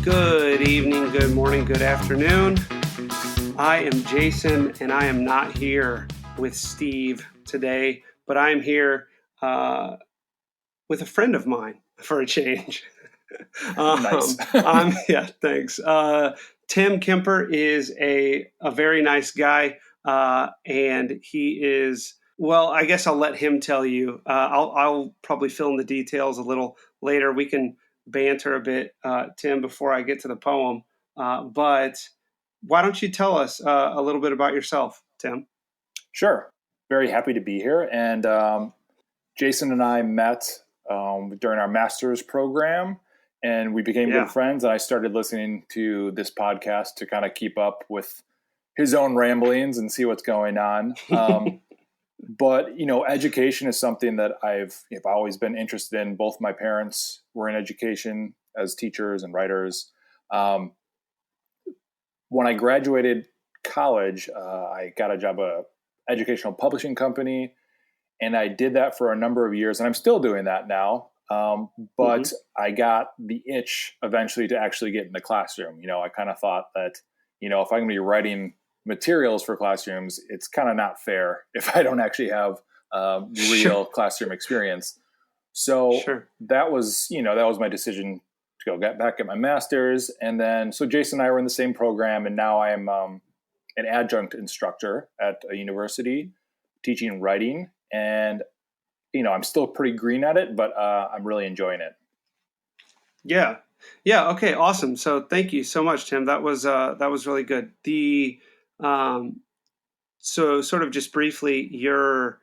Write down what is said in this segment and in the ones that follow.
Good evening, good morning, good afternoon. I am Jason, and I am not here with Steve today, but I am here with a friend of mine for a change. Nice. Thanks. Tim Kemper is a very nice guy, and he is, well, I guess I'll let him tell you. I'll probably fill in the details a little later. We can banter a bit, Tim, before I get to the poem. But why don't you tell us a little bit about yourself, Tim? Sure. Very happy to be here. And Jason and I met during our master's program, and we became good friends. And I started listening to this podcast to kind of keep up with his own ramblings and see what's going on. But, education is something that I've always been interested in. Both my parents were in education as teachers and writers. When I graduated college, I got a job at an educational publishing company, and I did that for a number of years, and I'm still doing that now. But I got the itch eventually to actually get in the classroom. I kind of thought that, if I'm going to be writing materials for classrooms, it's kind of not fair if I don't actually have real classroom experience. So that was my decision to go get back at my master's. And then, so Jason and I were in the same program, and now I am an adjunct instructor at a university teaching writing. And, I'm still pretty green at it, but I'm really enjoying it. Yeah. Okay. Awesome. So thank you so much, Tim. That was really good. So sort of just briefly, your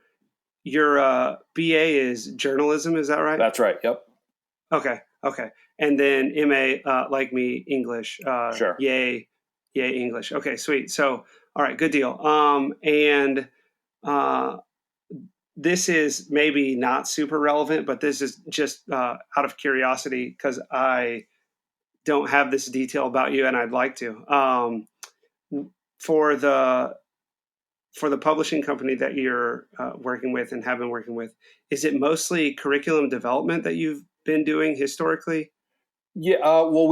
BA is journalism. Is that right? That's right. Yep. Okay. And then MA, like me, English. Sure. Yay, English. Okay, sweet. So, all right, good deal. And this is maybe not super relevant, but this is just out of curiosity because I don't have this detail about you, and I'd like to. For the publishing company that you're working with and have been working with, is it mostly curriculum development that you've been doing historically? Yeah. Well,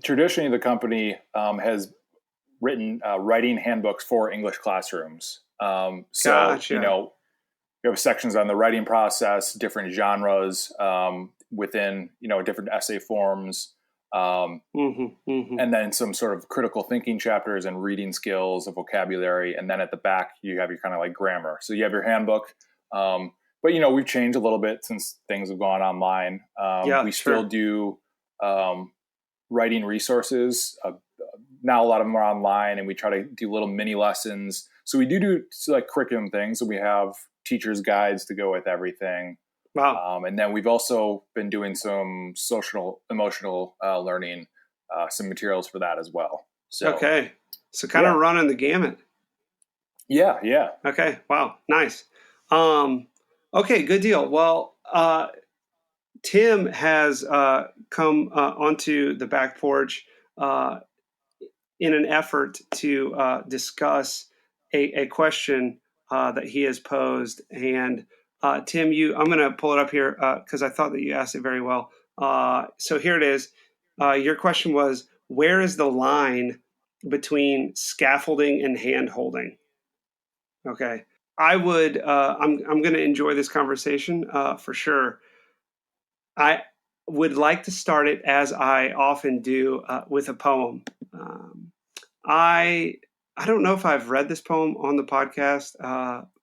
traditionally the company has written writing handbooks for English classrooms. Gotcha. We have sections on the writing process, different genres within, different essay forms, and then some sort of critical thinking chapters and reading skills and vocabulary. And then at the back, you have your kind of like grammar. So you have your handbook. But, we've changed a little bit since things have gone online. We still do writing resources. Now a lot of them are online, and we try to do little mini lessons. So we do like curriculum things. So we have teachers' guides to go with everything. Wow. And then we've also been doing some social, emotional learning, some materials for that as well. So, okay. So kind of running the gamut. Yeah. Okay. Wow. Nice. Okay. Good deal. Well, Tim has come onto the back porch in an effort to discuss a question that he has posed. And Tim, I'm going to pull it up here because I thought that you asked it very well. So here it is. Your question was, where is the line between scaffolding and handholding? Okay. I'm going to enjoy this conversation for sure. I would like to start it, as I often do, with a poem. I don't know if I've read this poem on the podcast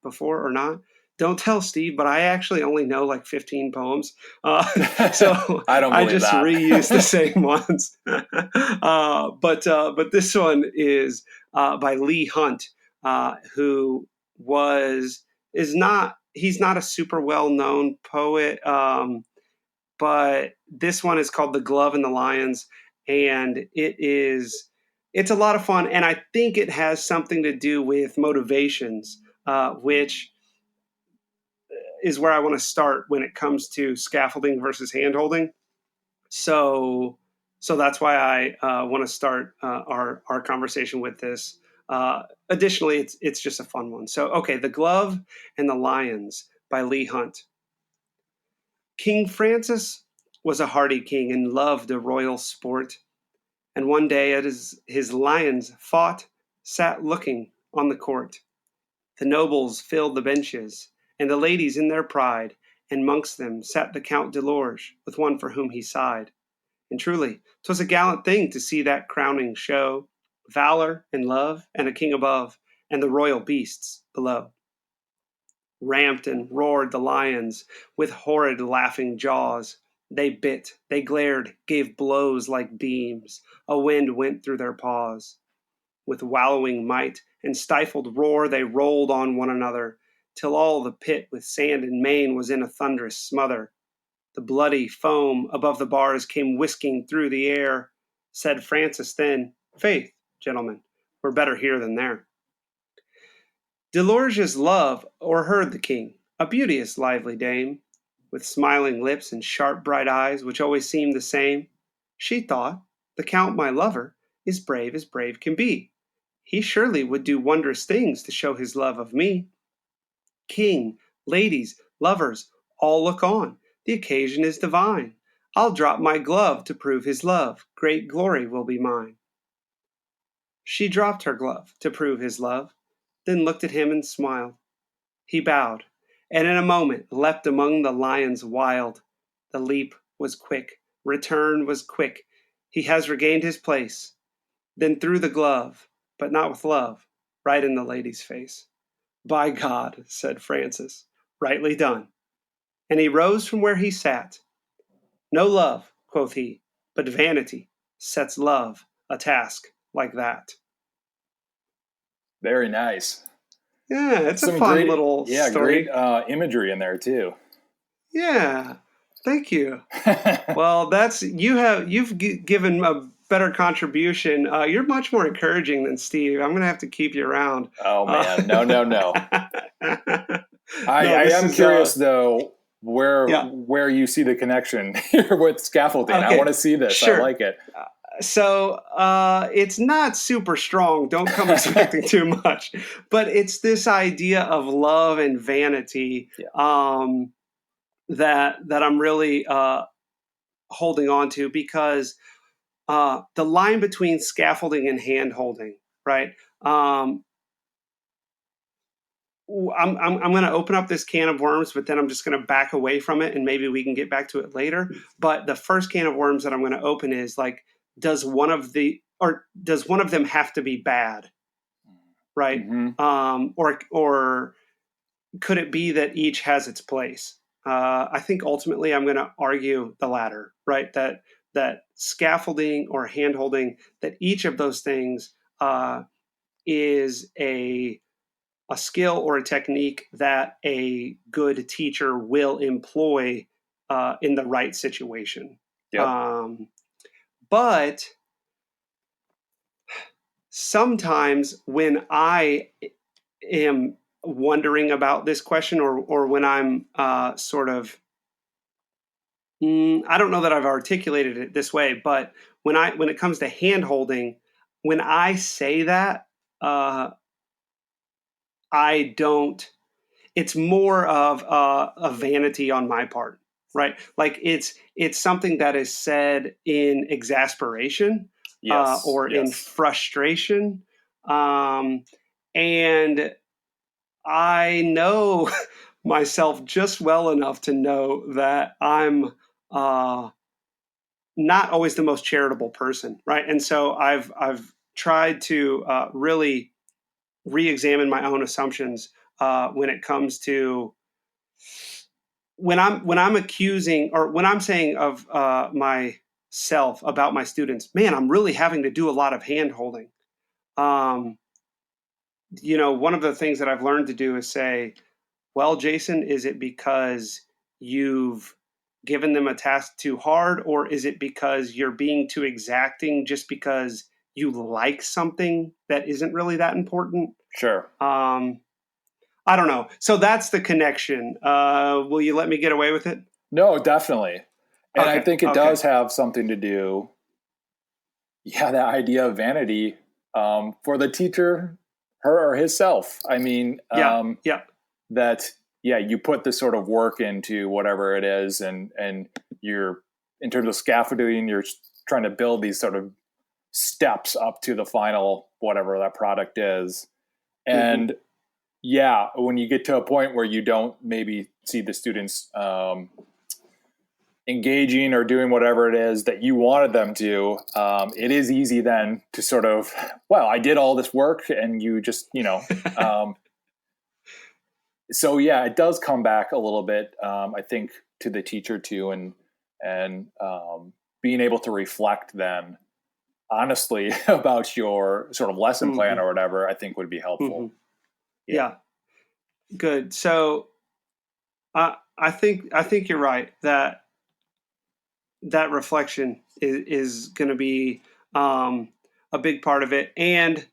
before or not. Don't tell Steve, but I actually only know like 15 poems. So I just reuse the same ones. But this one is by Leigh Hunt, who he's not a super well-known poet, but this one is called The Glove and the Lions, and it's a lot of fun, and I think it has something to do with motivations, which is where I want to start when it comes to scaffolding versus handholding. So that's why I want to start our conversation with this. Additionally, it's just a fun one. So, okay, The Glove and the Lions by Leigh Hunt. King Francis was a hardy king and loved a royal sport. And one day as his lions fought, sat looking on the court. The nobles filled the benches, and the ladies in their pride, and 'mongst them sat the Count de Lorge, with one for whom he sighed. And truly, 'twas a gallant thing to see that crowning show, valor and love, and a king above, and the royal beasts below. Ramped and roared the lions, with horrid laughing jaws. They bit, they glared, gave blows like beams, a wind went through their paws. With wallowing might and stifled roar they rolled on one another, till all the pit with sand and mane was in a thunderous smother. The bloody foam above the bars came whisking through the air. Said Francis then, "Faith, gentlemen, we're better here than there." Delorge's love o'erheard the king, a beauteous lively dame, with smiling lips and sharp bright eyes, which always seemed the same. She thought, "The Count my lover is brave as brave can be. He surely would do wondrous things to show his love of me. King, ladies, lovers, all look on. The occasion is divine. I'll drop my glove to prove his love. Great glory will be mine." She dropped her glove to prove his love, then looked at him and smiled. He bowed, and in a moment leapt among the lions wild. The leap was quick, return was quick. He has regained his place. Then threw the glove, but not with love, right in the lady's face. "By God," said Francis, "rightly done." And he rose from where he sat. "No love," quoth he, "but vanity sets love a task like that." Very nice. Yeah, it's a Some fun great, little yeah, great story. imagery in there too. Yeah, thank you. Well, you've given a better contribution. You're much more encouraging than Steve. I'm gonna have to keep you around. Oh Uh, man, no, no, no. no, I this am is curious though yeah. where you see the connection here with scaffolding. I want Okay, to see this. I sure. like it. So it's not super strong. Don't come expecting too much, but it's this idea of love and vanity Yeah. that I'm really holding on to, because the line between scaffolding and handholding, right? Um, I'm going to open up this can of worms, but then I'm just going to back away from it, and maybe we can get back to it later. But the first can of worms that I'm going to open is like, does one of them have to be bad, right? Mm-hmm. Or could it be that each has its place? I think ultimately I'm going to argue the latter, right? That scaffolding or handholding, that each of those things is a skill or a technique that a good teacher will employ in the right situation. Yep. But sometimes when I am wondering about this question, or when I'm sort of, I don't know that I've articulated it this way, but when it comes to hand holding, when I say that, uh, I don't. It's more of a vanity on my part, right? Like it's something that is said in exasperation Yes. or in Yes. frustration, um, and I know myself just well enough to know that I'm uh, not always the most charitable person, right? And so I've tried to really re-examine my own assumptions when it comes to when I'm accusing, or when I'm saying of myself about my students. Man, I'm really having to do a lot of hand holding. Um, one of the things that I've learned to do is say, "Well, Jason, is it because you've given them a task too hard, or is it because you're being too exacting just because you like something that isn't really that important?" Sure. Um, I don't know. So that's the connection. Will you let me get away with it? No, definitely. And I Okay. think it Okay. does have something to do, yeah, that idea of vanity for the teacher, her or himself. I mean, Yeah. Yeah. that, yeah, you put this sort of work into whatever it is, and you're in terms of scaffolding, you're trying to build these sort of steps up to the final, whatever that product is. And yeah, when you get to a point where you don't maybe see the students engaging or doing whatever it is that you wanted them to, it is easy then to sort of, well, I did all this work and you just, so yeah, it does come back a little bit, I think, to the teacher too, and being able to reflect then honestly about your sort of lesson plan or whatever, I think would be helpful. Yeah. Good. So I think you're right that reflection is going to be a big part of it, and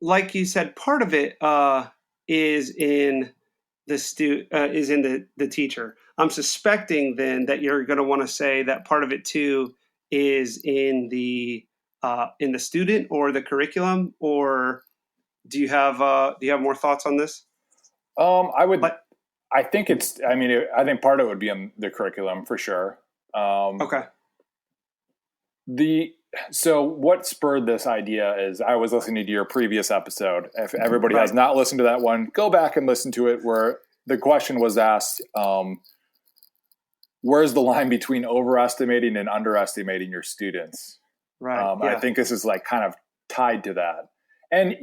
like you said, part of it is in the teacher. I'm suspecting then that you're going to want to say that part of it too is in the student or the curriculum, or do you have more thoughts on this? I would. But I think it's. I mean, I think part of it would be in the curriculum for sure. okay. So what spurred this idea is I was listening to your previous episode. If everybody has not listened to that one, go back and listen to it, where the question was asked, where's the line between overestimating and underestimating your students? Right. Yeah. I think this is like kind of tied to that. And,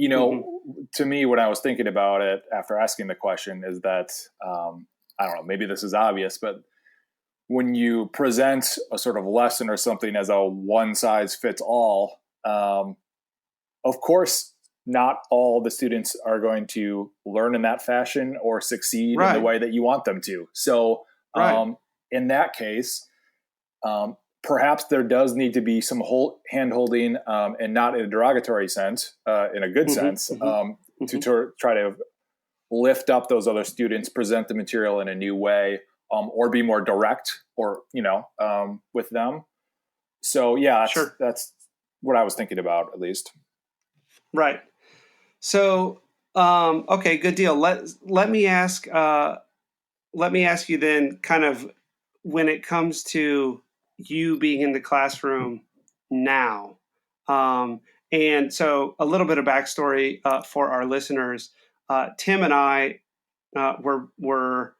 to me, when I was thinking about it after asking the question is that, I don't know, maybe this is obvious, but when you present a sort of lesson or something as a one size fits all, of course, not all the students are going to learn in that fashion or succeed in the way that you want them to. So in that case, perhaps there does need to be some hand holding, and not in a derogatory sense, in a good sense, to try to lift up those other students, present the material in a new way, or be more direct, or with them. So yeah, that's what I was thinking about, at least. Right. So okay, good deal. Let me ask you then, kind of, when it comes to you being in the classroom now, and so a little bit of backstory for our listeners. Tim and I were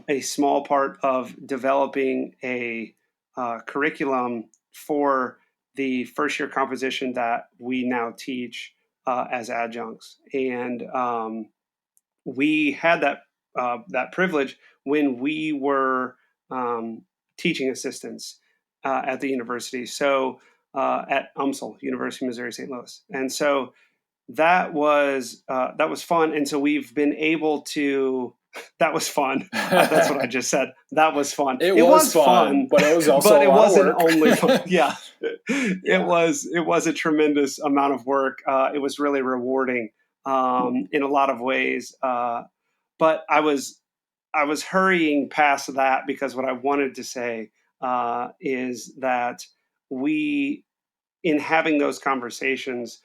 a small part of developing a curriculum for the first year composition that we now teach as adjuncts, and we had that privilege when we were teaching assistants at the university. So at UMSL, University of Missouri St. Louis, and so that was fun. And so we've been able to. That was fun. That's what I just said. That was fun. It was fun, but it was also but it wasn't work. only fun. Yeah. It was a tremendous amount of work. It was really rewarding in a lot of ways. But I was hurrying past that because what I wanted to say is that we, in having those conversations,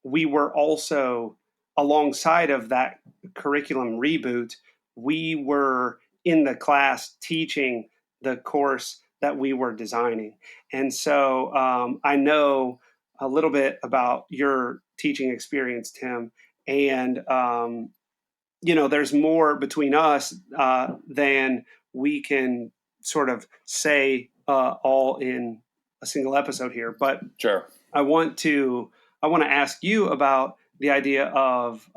we were also, alongside of that curriculum reboot, we were in the class teaching the course that we were designing. And so I know a little bit about your teaching experience, Tim, and there's more between us than we can sort of say all in a single episode here. But sure, I want to ask you about the idea of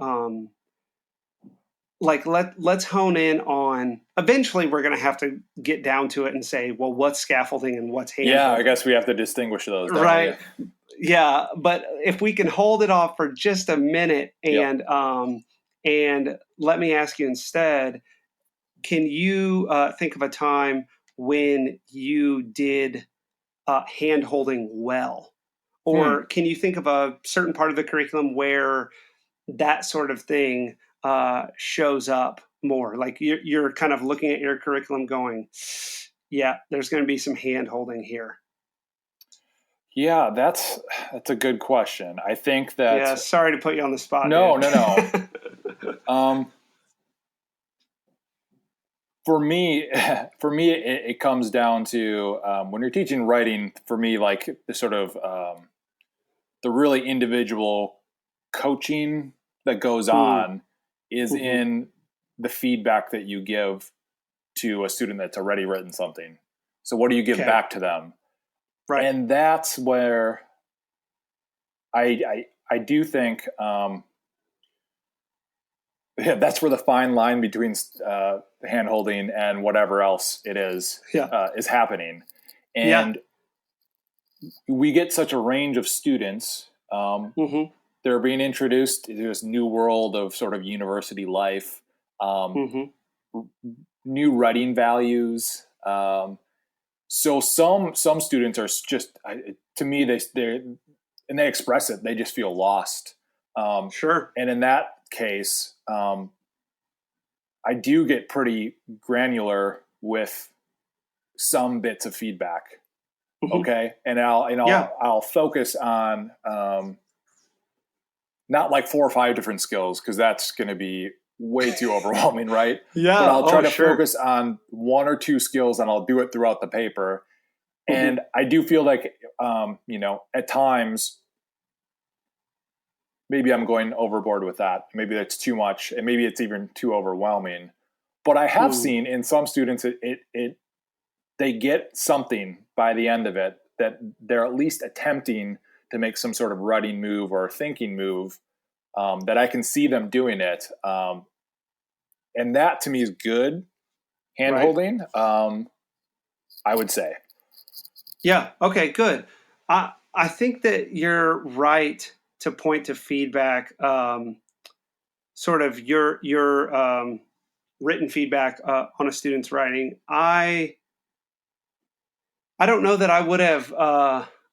let's hone in on. Eventually, we're going to have to get down to it and say, well, what's scaffolding and what's handholding? Yeah, I guess we have to distinguish those, right? Yeah, but if we can hold it off for just a minute, and and let me ask you instead, can you think of a time when you did hand holding well? Or can you think of a certain part of the curriculum where that sort of thing shows up more? Like you're kind of looking at your curriculum going, yeah, there's going to be some hand holding here. Yeah, that's a good question. I think that. Yeah, sorry to put you on the spot. No. for me, it comes down to when you're teaching writing. For me, like the sort of the really individual coaching that goes Mm, on is hmm. in the feedback that you give to a student that's already written something. So what do you give Okay. back to them? Right. And that's where I do think yeah, that's where the fine line between hand holding and whatever else it Yeah. is happening. Yeah. And we get such a range of students. Hmm. They're being introduced to this new world of sort of university life, um, Hmm. new writing values. So some students are just to me they and they express it. They just feel lost. Sure. And in that case, I do get pretty granular with some bits of feedback. Hmm. Okay, and Yeah. I'll focus on not like 4 or 5 different skills because that's going to be way too overwhelming, right? But Yeah. I'll try Oh, to sure. focus on 1 or 2 skills, and I'll do it throughout the paper. Hmm. And I do feel like at times maybe I'm going overboard with that. Maybe that's too much, and maybe it's even too overwhelming. But I have Mm. seen in some students it they get something by the end of it that they're at least attempting to make some sort of writing move or thinking move that I can see them doing it. And that to me is good hand Right. holding, I would say. Yeah. Okay. Good. I think that you're right to point to feedback. Sort of your written feedback on a student's writing. I don't know that I would have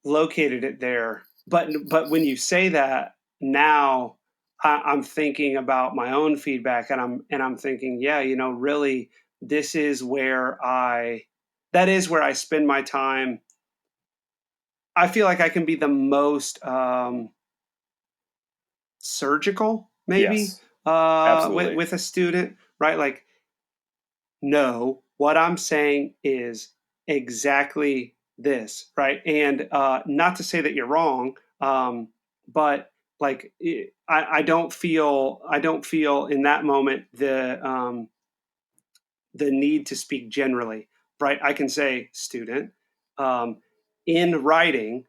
located it there, but when you say that now, I'm thinking about my own feedback, and I'm thinking, yeah, really, this is where that is where I spend my time. I feel like I can be the most surgical, maybe, Yes, absolutely. with a student, right? Like, no, what I'm saying is exactly this, right? And not to say that you're wrong, but like I don't feel in that moment the need to speak generally, right? I can say student um, in writing.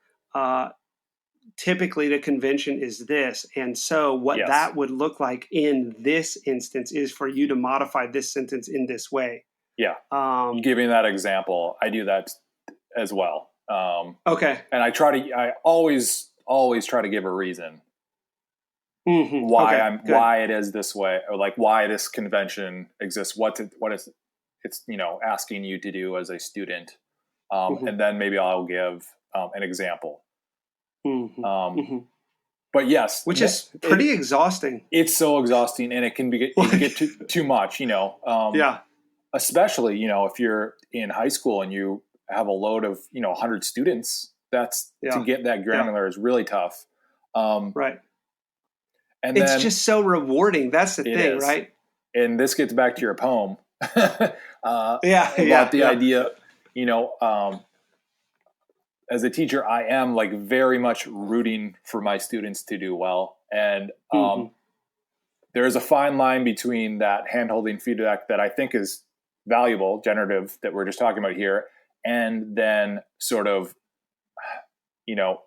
Typically, the convention is this, and so what Yes. that would look like in this instance is for you to modify this sentence in this way. Yeah. You um, giving that example, I do that as well. Okay. And I always try to give a reason Okay. Good. why it is this way, or like why this convention exists, what is it's asking you to do as a student, Hmm. and then maybe I'll give an example. Hmm. Um, Hmm. but yes, Which is pretty exhausting. it's so exhausting, and it can Like, get too much, yeah. especially if you're in high school and you have a load of 100 students. That's to Yeah. get that Yeah. granular is really tough. Um, Right. and It's then just so rewarding. That's the it thing, is, right? and this gets back to your poem Yeah. about Yeah. the Yeah. idea, you know, um, as a teacher, I am like very much rooting for my students to do well. And Hmm. there is a fine line between that hand holding feedback that I think is valuable, generative, that we're just talking about here, and then sort of, you know,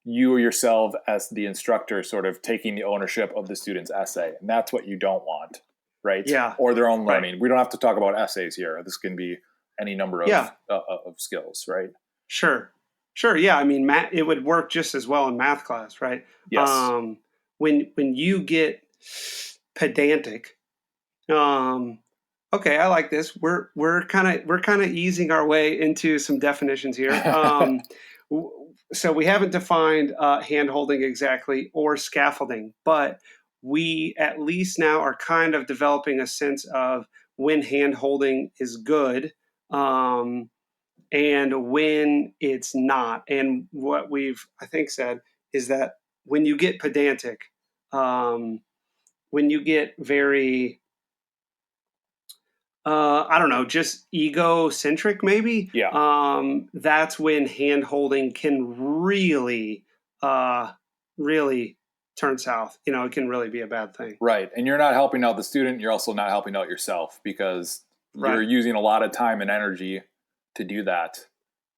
you yourself as the instructor sort of taking the ownership of the student's essay. And that's what you don't want, right? Yeah. Or their own Right. learning. We don't have to talk about essays here. This can be any number Yeah. of skills, right? Sure. Sure. Yeah. I mean, math, it would work just as well in math class, right? Yes. Um, when you get pedantic, um, okay, I like this. We're kind of easing our way into some definitions here. So we haven't defined hand holding exactly or scaffolding, but we at least now are kind of developing a sense of when hand holding is good, um, and when it's not. And what we've I think said is that when you get pedantic, when you get very I don't know, just egocentric maybe, Yeah. that's when hand holding can really, uh, really turn south. You know, it can really be a bad thing. Right. And you're not helping out the student. You're also not helping out yourself because you're Right, using a lot of time and energy to do that.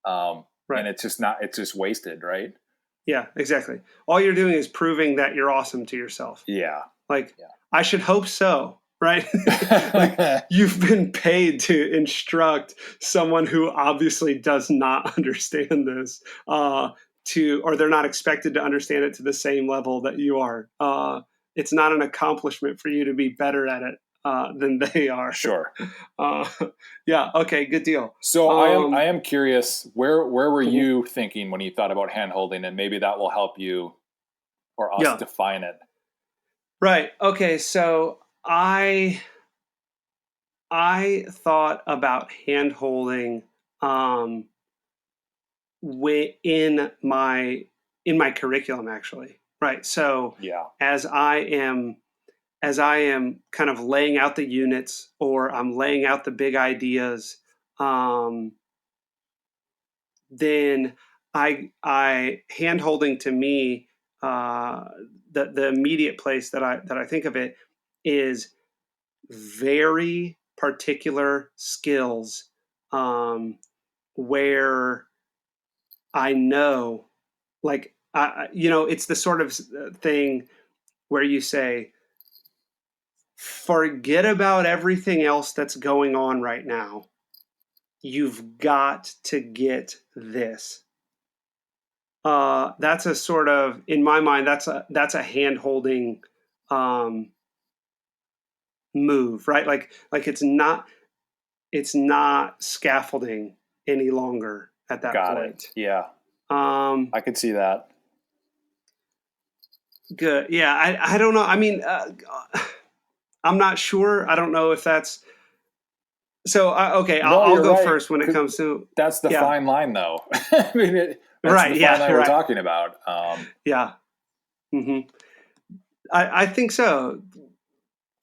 And right. it's just wasted. Right. Yeah, exactly. All you're doing is proving that you're awesome to yourself. Yeah. Like, I should hope so, right? Like, Yeah. you've been paid to instruct someone who obviously does not understand this, or they're not expected to understand it to the same level that you are. It's not an accomplishment for you to be better at it than they are. Sure. Uh, yeah. Okay. Good deal. So I Um, am curious, where were mhm. you thinking when you thought about hand holding, and maybe that will help you or us Yeah. define it. Right. Okay. So I thought about hand holding um, in my curriculum actually. Right. So Yeah. as I am as I am kind of laying out the units or I'm laying out the big ideas, um, then I hand holding to me uh, the immediate place that I think of it is very particular skills um, where I know, like, it's the sort of thing where you say, forget about everything else that's going on right now. You've got to get this. That's a sort of, in my mind, that's a hand holding um, move, right? Like it's not scaffolding any longer at that Got it. point. Yeah. Um, I could see that. good. Yeah. I don't know. I mean, I'm not sure. I don't know if that's so. Okay. No, I'll you're go right. first when it 'Cause comes to, that's the yeah. fine line, though. I mean, that's the Right. fine Yeah. line we're Right. talking about. Yeah. hmm I think so.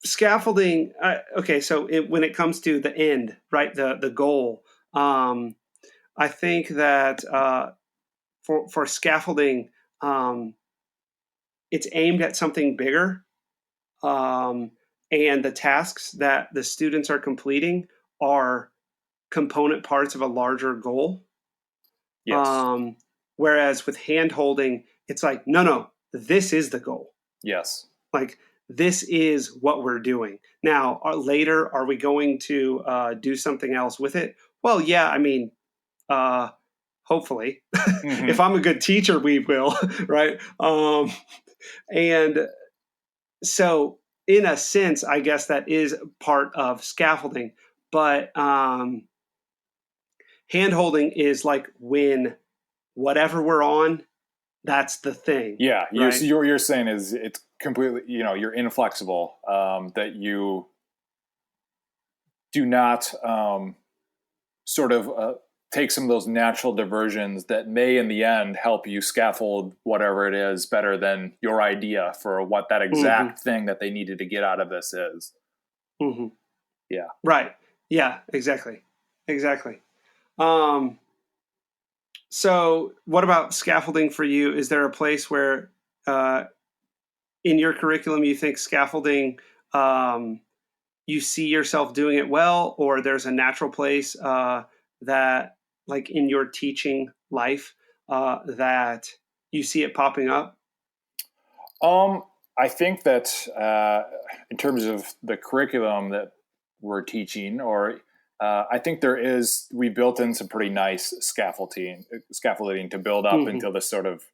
Scaffolding. Okay. So when it comes to the end, right, the goal, um, I think that for scaffolding, um, it's aimed at something bigger, um, and the tasks that the students are completing are component parts of a larger goal. Yes. Um, Whereas with hand holding, it's like, no, no, this is the goal. Yes. Like, this is what we're doing. Now, later, are we going to do something else with it? Well, yeah, I mean, uh, hopefully. If Hmm. I'm a good teacher, we will, right? And so, in a sense, I guess that is part of scaffolding. But hand holding is like when whatever we're on, that's the thing, Yeah. right? You're saying is it's completely, you're inflexible, that you do not sort of take some of those natural diversions that may in the end help you scaffold whatever it is better than your idea for what that hmm exact thing that they needed to get out of this is. hmm Yeah. Right. Yeah, exactly. Exactly. Um, so, what about scaffolding for you? Is there a place where uh, in your curriculum you think scaffolding, um, you see yourself doing it well, or there's a natural place that, like in your teaching life, that you see it popping up? Um, I think that in terms of the curriculum that we're teaching, or I think we built in some pretty nice scaffolding to build up hmm into this sort of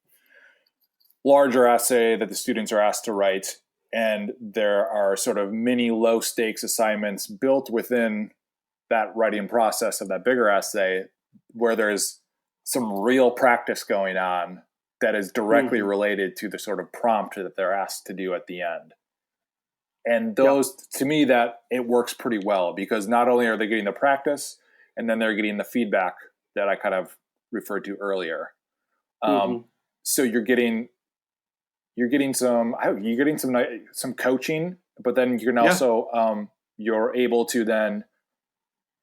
larger essay that the students are asked to write. And there are sort of mini low stakes assignments built within that writing process of that bigger essay where there's some real practice going on that is directly hmm related to the sort of prompt that they're asked to do at the end. And Yeah. those, to me, that it works pretty well because not only are they getting the practice, and then they're getting the feedback that I kind of referred to earlier. Um, hmm so you're getting some coaching, but then you can Yeah. also you're able to then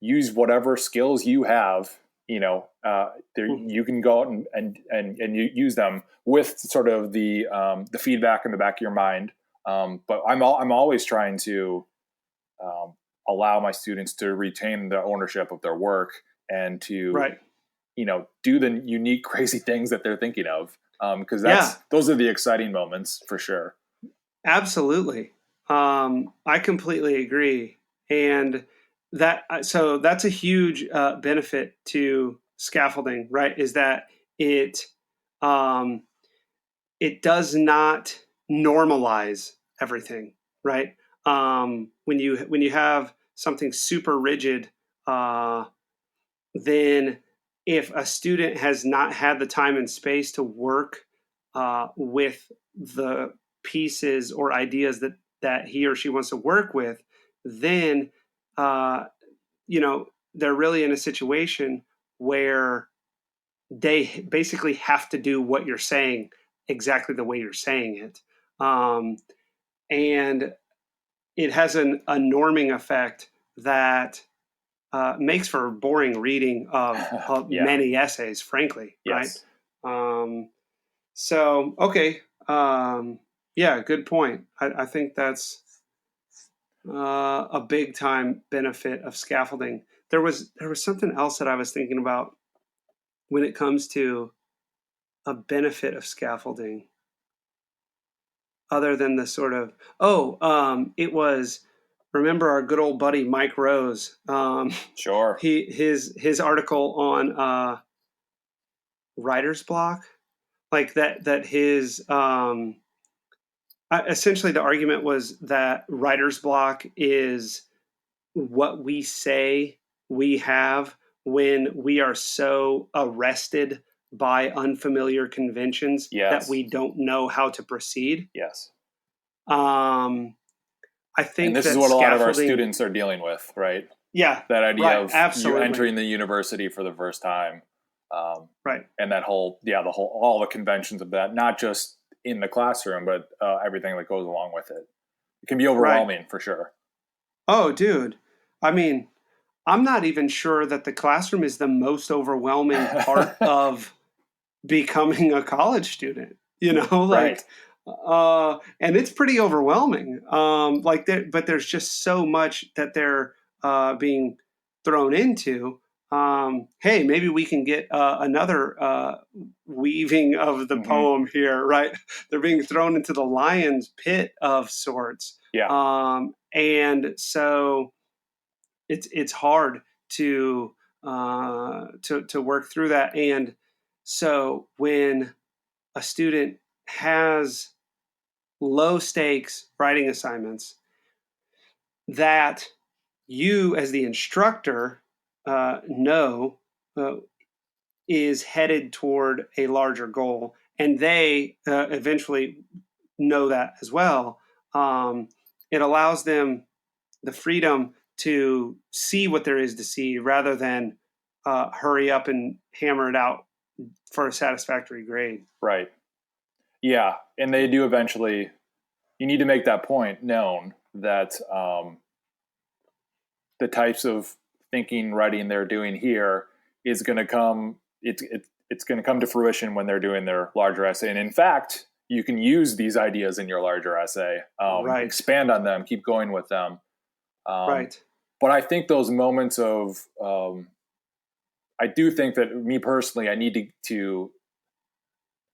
use whatever skills you have, Mhm. you can go out and you use them with sort of the feedback in the back of your mind. But I'm always trying to um, allow my students to retain the ownership of their work and to, Right. do the unique, crazy things that they're thinking of. Because Yeah, those are the exciting moments for sure. absolutely. I completely agree. And so that's a huge benefit to scaffolding, right? Is that it um, it does not normalize everything, right? When you have something super rigid, uh, then if a student has not had the time and space to work with the pieces or ideas that he or she wants to work with, then uh, they're really in a situation where they basically have to do what you're saying exactly the way you're saying it. And it has a norming effect that makes for boring reading of Yeah. many essays, frankly, right? Yes. Um, so, okay. Yeah, good point. I think that's a big time benefit of scaffolding. There was something else that I was thinking about when it comes to a benefit of scaffolding other than the sort of it was, remember our good old buddy Mike Rose. Sure. His article on writer's block, like that his essentially the argument was that writer's block is what we say we have when we are so arrested by unfamiliar conventions that Yes. we don't know how to proceed. Yes. Um, I And think this is that what a lot of our scaffolding, students are dealing with, right? yeah, That idea right, of you absolutely, entering the university for the first time, right, and that whole, all the conventions of that, not just in the classroom, but everything that goes along with it. It can be right. overwhelming for sure. Oh, dude, I mean, I'm not even sure that the classroom is the most overwhelming part of becoming a college student. Right. Like, and it's pretty overwhelming. But there's just so much that they're being thrown into. Hey, maybe we can get another weaving of the Hmm. poem here, right? They're being thrown into the lion's pit of sorts, Yeah. and so it's hard to work through that. And so when a student has low stakes writing assignments that you as the instructor know uh, is headed toward a larger goal, and they eventually know that as well, it allows them the freedom to see what there is to see rather than hurry up and hammer it out for a satisfactory grade. Right. Yeah. And they do eventually, you need to make that point known that the types of thinking, writing they're doing here is going to come, it's going to come to fruition when they're doing their larger essay. And in fact, you can use these ideas in your larger essay, Right, expand on them, keep going with them. Um, right. but I think those moments of, I do think that me personally, I need to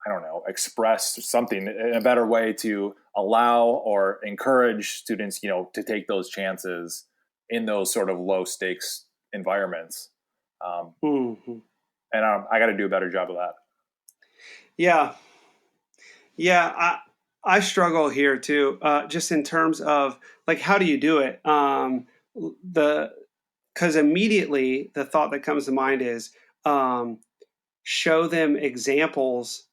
I don't know, express something in a better way to allow or encourage students, to take those chances in those sort of low stakes environments. Um, Hmm. and I got to do a better job of that. Yeah, yeah. I struggle here too, just in terms of like how do you do it? The Because immediately the thought that comes to mind is um, show them examples,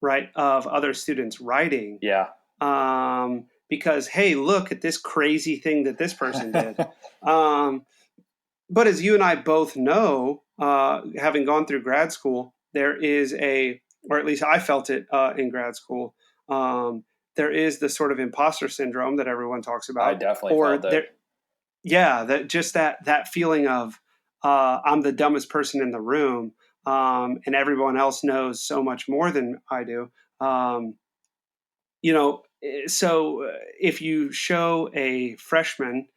right, of other students writing. Yeah. Because hey, look at this crazy thing that this person did. Um, but as you and I both know, having gone through grad school, there is or at least I felt it in grad school. Um, there is the sort of imposter syndrome that everyone talks I about, definitely or felt it. there, yeah, that just that feeling of I'm the dumbest person in the room, and everyone else knows so much more than I do. Um, so if you show a freshman,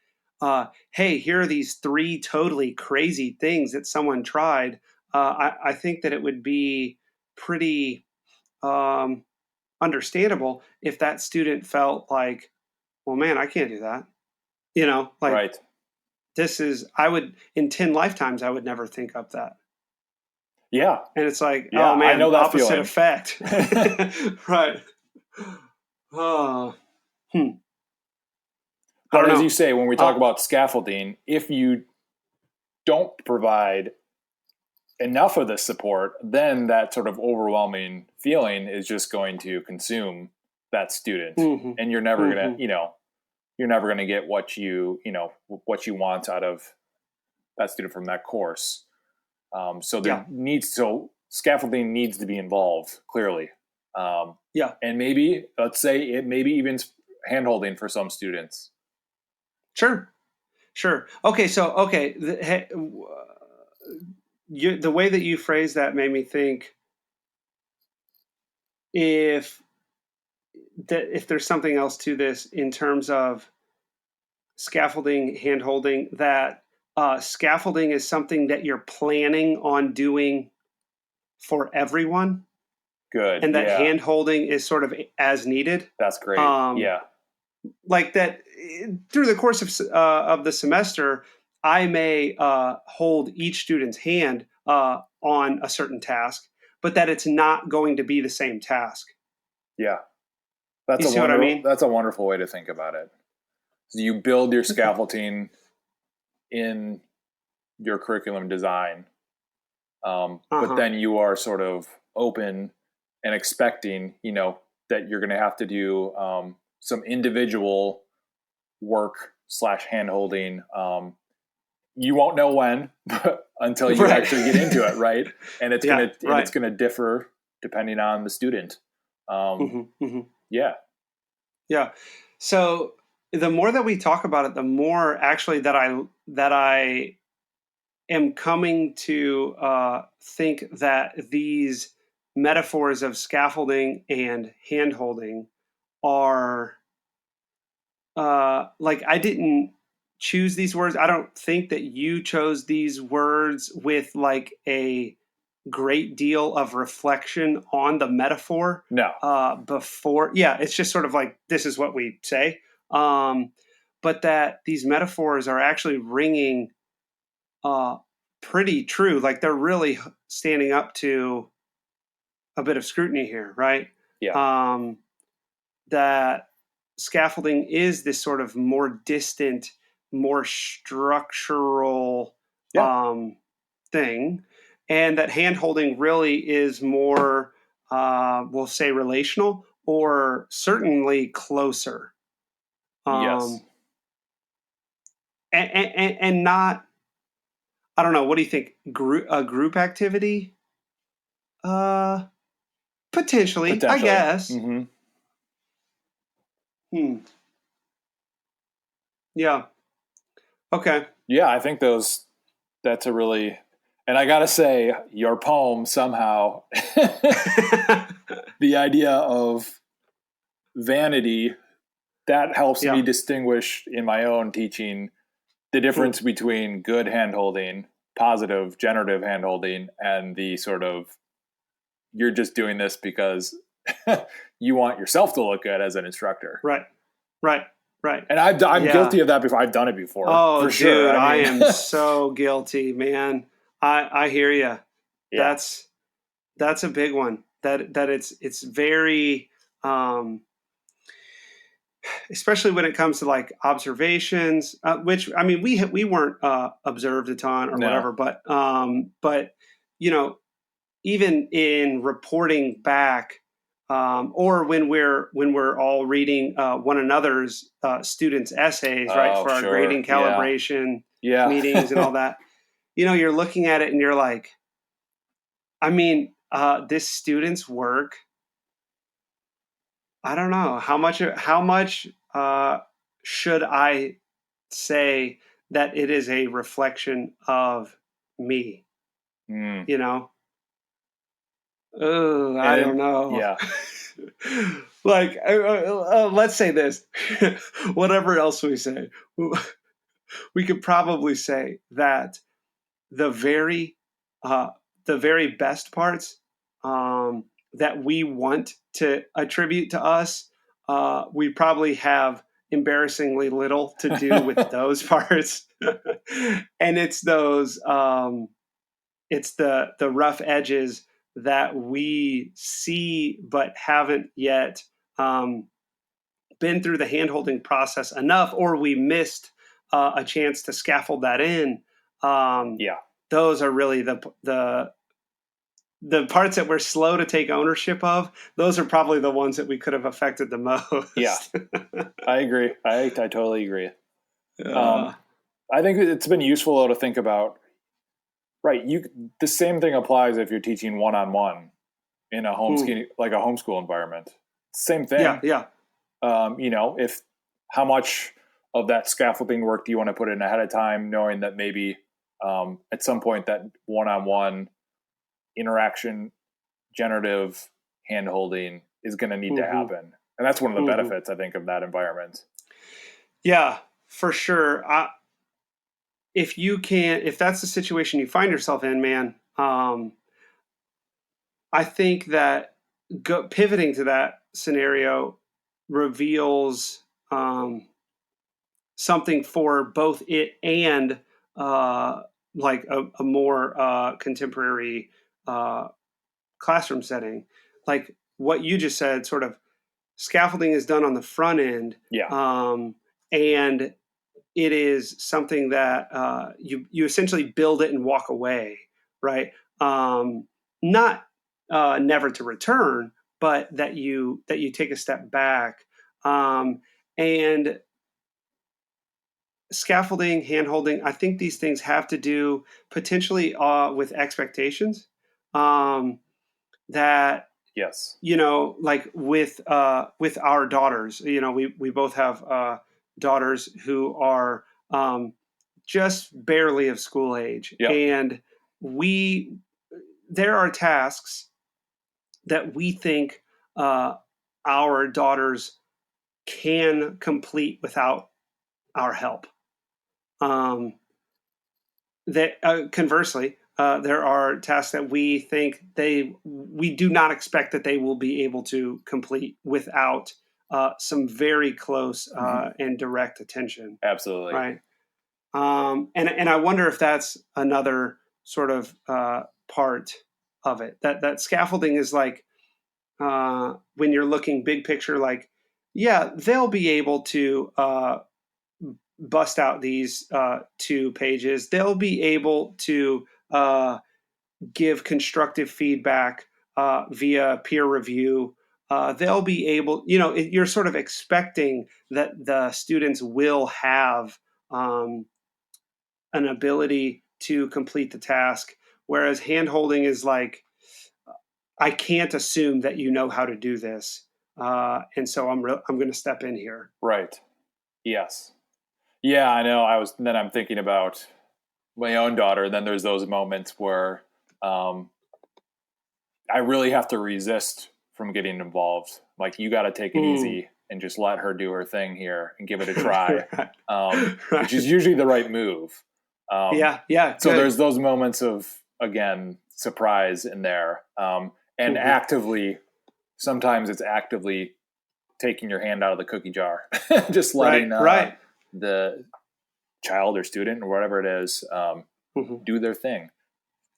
hey, here are these three totally crazy things that someone tried, I think that it would be pretty um, understandable if that student felt like, well, man, I can't do that. Like Right. this is, I would, in 10 lifetimes, I would never think of that. Yeah. And it's like, Yeah. oh I man, know that opposite feeling. effect. Right. Oh, I But don't as you know. say, when we talk Uh, about scaffolding, if you don't provide enough of the support, then that sort of overwhelming feeling is just going to consume that student, hmm and you're never gonna, hmm you're never gonna get what you want out of that student from that course. Yeah. So scaffolding needs to be involved clearly, Yeah. and maybe let's say it maybe even handholding for some students. Sure. Sure. Okay. So, okay. The way that you phrase that made me think if if there's something else to this in terms of scaffolding, hand holding, that scaffolding is something that you're planning on doing for everyone, Good, and that yeah, hand holding is sort of as needed. that's great. Um, Yeah, like that through the course of the semester, I may hold each student's hand on a certain task, but that it's not going to be the same task. yeah, You see what I mean? that's a wonderful way to think about it. So you build your scaffolding in your curriculum design, Uh but huh. then you are sort of open and expecting, that you're going to have to do some individual work slash hand holding. You won't know when until you Right. actually get into it, right? And Yeah. it's Right. gonna differ depending on the student. hmm hmm Yeah, Yeah. So the more that we talk about it, the more actually that I am coming to think that these metaphors of scaffolding and handholding are like I didn't choose these words. I don't think that you chose these words with like a great deal of reflection on the metaphor no, before. Yeah, it's just sort of like this is what we say. Um, but that these metaphors are actually ringing uh, pretty true. Like they're really standing up to a bit of scrutiny here, right? yeah, Um, that scaffolding is this sort of more distant, more structural yeah, thing, and that hand holding really is more, we'll say, relational or certainly closer, yes. um, and not. I don't know. What do you think? A group activity? Uh, Potentially, I Potentially. guess. Hmm. Yeah. Okay. Yeah, I think that's a really, and I gotta say, your poem somehow, the idea of vanity, that helps me Yeah. distinguish in my own teaching the Hmm. difference between good handholding, positive generative handholding, and the sort of you're just doing this because you want yourself to look good as an instructor. Right. Right. Right. And I'm Yeah. guilty of that before. I've done it before, Oh, for sure. dude, I I mean, am so guilty, man. I hear you. yeah, That's that's a big one. That it's very especially when it comes to like observations, which I mean we weren't observed a ton or no, whatever, but you know even in reporting back, or when we're all reading one another's students' essays, right, oh, for our sure, grading yeah, calibration meetings and yeah, all that. You're looking at it and you're like, I mean, this student's work. I don't know how much should I say that it is a reflection of. me, Mm. you know? Oh, I don't And know. yeah. Like, let's say this. Whatever else we say, we could probably say that the very, uh, the very best parts that we want to attribute to us, we probably have embarrassingly little to do with those parts, and it's those. It's the rough edges that we see but haven't yet um, been through the handholding process enough, or we missed a chance to scaffold that in. Um, Yeah. those are really the parts that we're slow to take ownership of. Those are probably the ones that we could have affected the Yeah. most. I agree. I totally agree. Um, uh, I think it's been useful though to think about, right. The same thing applies if you're teaching one-on-one in a like a homeschool environment. Same yeah, thing. yeah. If how much of that scaffolding work do you want to put in ahead of time, knowing that maybe at some point that one-on-one interaction, generative hand holding is going to need to Mm-hmm, happen. And that's one of the mm-hmm. benefits, I think, of that environment. Yeah, for sure. If that's the situation you find yourself in, man, I think that pivoting to that scenario reveals something for both it and uh, like a more contemporary uh, classroom setting. Like what you just said, sort of scaffolding is done on the front end, Yeah. and it is something that you essentially build it and walk away, right? Not never to return, but that you take a step back. And scaffolding, handholding, I think these things have to do potentially with expectations. Um, that Yes. like with our daughters, we both have daughters who are just barely of school age, Yep. and we there are tasks that we think uh, our daughters can complete without our help. Um, that conversely, there are tasks that we think we do not expect that they will be able to complete without some very close and direct attention, Absolutely. right? And I wonder if that's another sort of part of it. That scaffolding is like when you're looking big picture, like yeah, they'll be able to bust out these 2 pages. They'll be able to give constructive feedback via peer review. They'll be able, you're sort of expecting that the students will have an ability to complete the task. Whereas handholding is like, I can't assume that you know how to do this. And so I'm going to step in here. Right. Yes. Yeah, I know. I'm thinking about my own daughter. Then there's those moments where um, I really have to resist from getting involved. Like, you got to take it Mm. easy and just let her do her thing here and give it a try, Right. which is Right. usually the right move. Yeah. Yeah. So Good. there's those moments of, again, surprise in there. And Hmm. sometimes it's actively taking your hand out of the cookie jar, just Right. letting Right. the child or student or whatever it is Hmm. do their thing.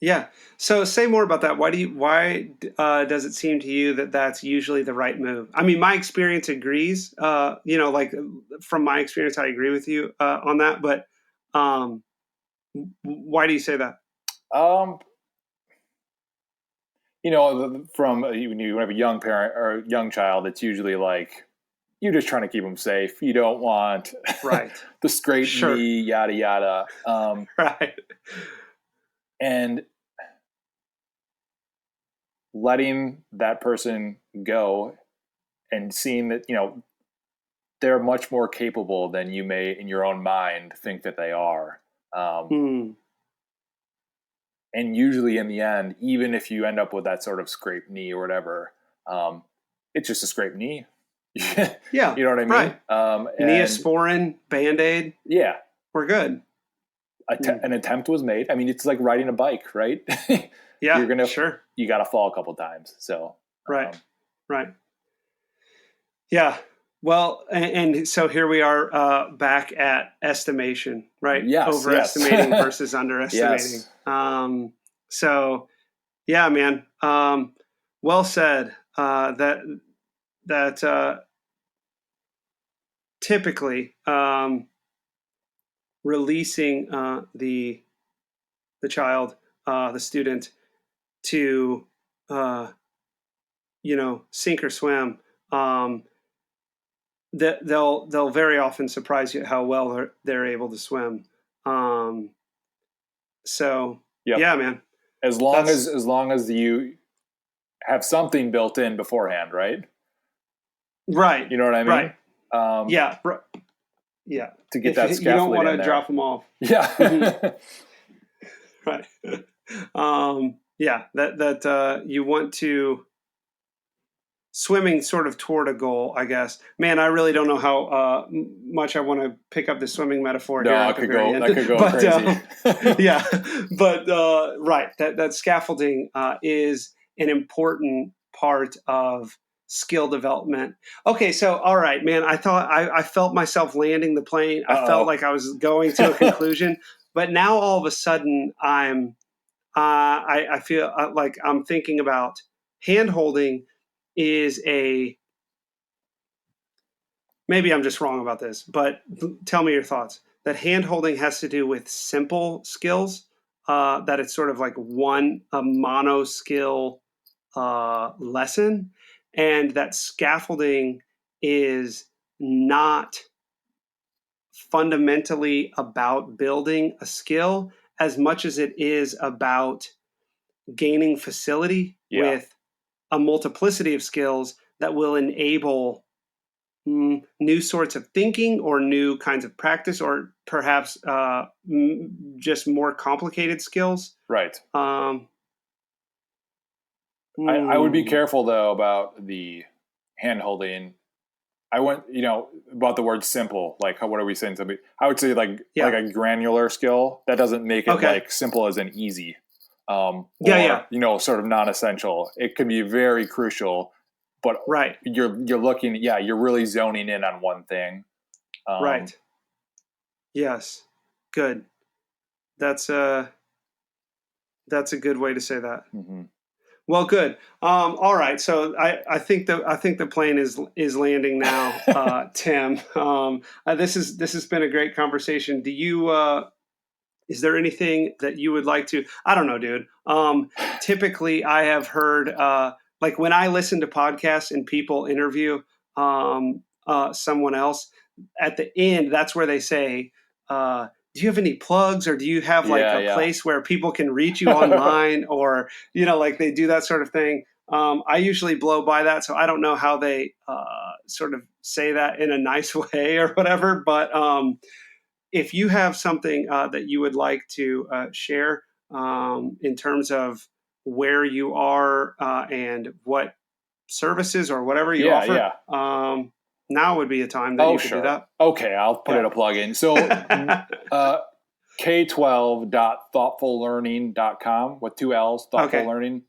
Yeah. So say more about that. Why does it seem to you that that's usually the right move? I mean, my experience agrees. Like from my experience, I agree with you on that. But um, why do you say that? Um, from when you have a young parent or a young child, it's usually like you're just trying to keep them safe. You don't want Right. the scraped Sure. knee, yada yada. Right. And letting that person go and seeing that they're much more capable than you may in your own mind think that they are. Um, Mm. And usually in the end, even if you end up with that sort of scraped knee or whatever, it's just a scraped knee. Yeah, You know what I mean? right. And Neosporin, Band-Aid, yeah, we're good. an attempt was made. I mean, it's like riding a bike, right? Yeah, You're gonna sure. you got to fall a couple times. So Right, right. Yeah. Well, and so here we are back at estimation, right? yes, yes, Overestimating versus underestimating. yes, So yeah, man. Well said. That typically releasing the child, the student, to sink or swim. They'll very often surprise you how well they're able to swim. Um, so yep. yeah, man, As that's long as you have something built in beforehand, right? right, You know what I mean? right. Yeah, yeah. To get If that you don't scaffolding want in to there. drop them off, mhm, Yeah. right. Yeah, that you want to swimming sort of toward a goal, I guess. Man, I really don't know how much I want to pick up the swimming metaphor here No, at it the could very go. end, That could go but crazy. yeah, but right, that scaffolding is an important part of skill development. Okay, so all right, man, I thought I felt myself landing the plane. I felt Uh like I was going to a oh. conclusion, but now all of a sudden I feel like I'm thinking about hand holding is a maybe I'm just wrong about this, but tell me your thoughts. That hand holding has to do with simple skills, that it's sort of like a mono skill lesson, and that scaffolding is not fundamentally about building a skill as much as it is about gaining facility Yeah. with a multiplicity of skills that will enable new sorts of thinking or new kinds of practice or perhaps just more complicated skills. Right. Um, I would be hmm, careful though about the hand holding. I went, about the word simple. Like, what are we saying? Something. I would say like yeah. a granular skill. That doesn't make it Okay. like simple as an easy, Yeah. Yeah. or sort of non-essential. It can be very crucial, but Right. you're looking. Yeah, you're really zoning in on one thing. Um, Right. Yes. Good. That's a that's a good way to say that. mm-hmm. Well, good. All right. So I think the plane is landing now, Tim. This has been a great conversation. Do you is there anything that you would like to? I don't know, dude. Typically, I have heard like when I listen to podcasts and people interview someone else at the end. That's where they say, "Do you have any plugs, or do you have like Yeah, a yeah. place where people can reach you online, or like they do that sort of thing." I usually blow by that, so I don't know how they sort of say that in a nice way or whatever, but. If you have something that you would like to share in terms of where you are and what services or whatever you Yeah, offer, yeah. now would be a time that Oh, you could do sure. that. Okay, I'll put Yeah. in a plug in. So, uh, k12.thoughtfullearning.com with two L's, thoughtful Okay. learning.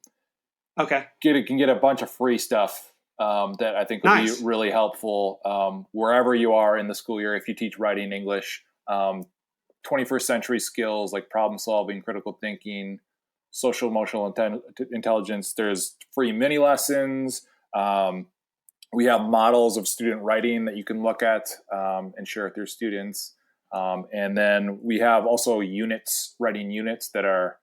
Okay. Can get a bunch of free stuff that I think will be Nice. really helpful wherever you are in the school year. If you teach writing English, 21st century skills like problem solving, critical thinking, social emotional intelligence. There's free mini lessons. We have models of student writing that you can look at and share with your students. And then we have also writing units that are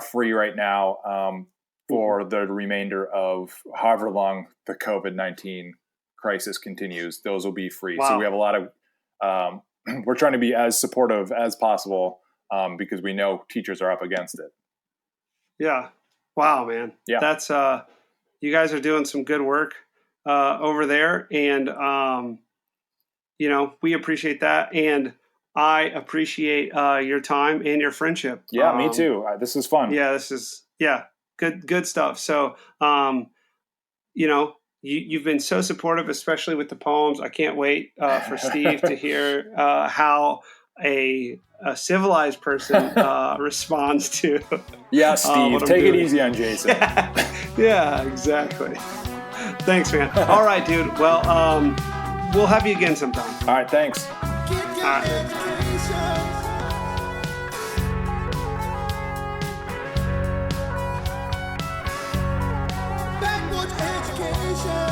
free right now Mhm. for the remainder of however long the COVID-19 crisis continues. Those will be free. So we Wow. have a lot of, we're trying to be as supportive as possible because we know teachers are up against it. Yeah. Wow, man. Yeah. That's you guys are doing some good work over there, and we appreciate that. And I appreciate your time and your friendship. Yeah, me too. This is fun. Yeah, this is good stuff. So you know, you've been so supportive, especially with the poems. I can't wait for Steve to hear how a civilized person responds to. Yeah, Steve, take it easy on Jason. Yeah, exactly. Thanks, man. All right, dude. Well, we'll have you again sometime. All right, thanks. All right. Education.